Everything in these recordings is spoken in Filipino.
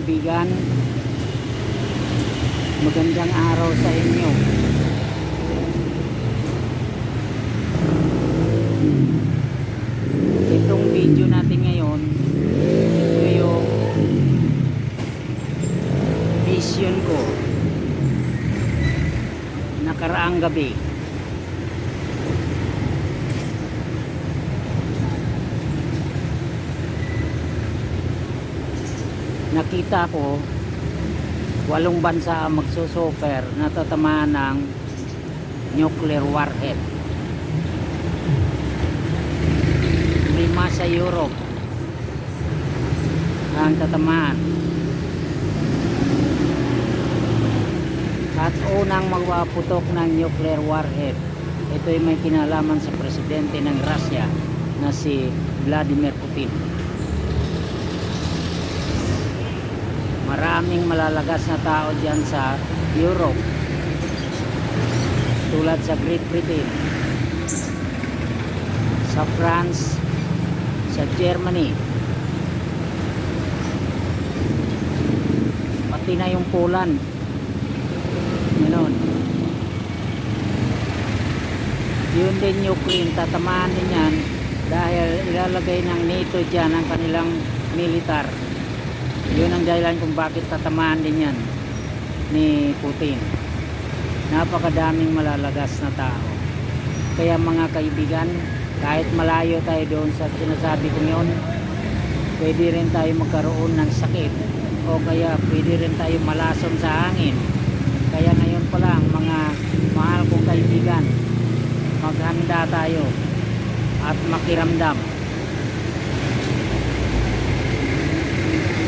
kaibigan, magandang araw sa inyo. Itong video natin ngayon, ito yung vision ko nakaraang gabi. Nakita ko 8 bansa ang magsusuffer na tatamaan ng nuclear warhead. 5 sa Europe ang tatamaan. At unang magpaputok ng nuclear warhead, ito ay may kinalaman sa presidente ng Russia na si Vladimir Putin. Maraming malalagas na tao dyan sa Europe, tulad sa Great Britain, sa France, sa Germany, pati na yung Poland. Ganon. Yun din Ukraine, tatamaan din yan dahil ilalagay ng NATO dyan ang kanilang militar. Yun ang dahilan kung bakit tatamaan din yan ni Putin. Napakadaming malalagas na tao. Kaya mga kaibigan, kahit malayo tayo doon sa sinasabi ko yun, pwede rin tayo magkaroon ng sakit o kaya pwede rin tayo malason sa hangin. Kaya ngayon pa lang, mga mahal kong kaibigan, maghanda tayo at makiramdam.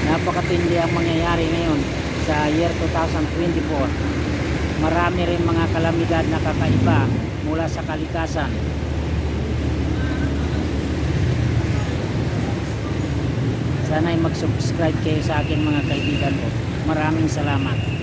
Napakatindi ang mangyayari ngayon sa year 2024. Marami rin mga kalamidad na kakaiba mula sa kalikasan. Sana'y mag-subscribe kayo sa akin mga kaibigan ko. Maraming salamat.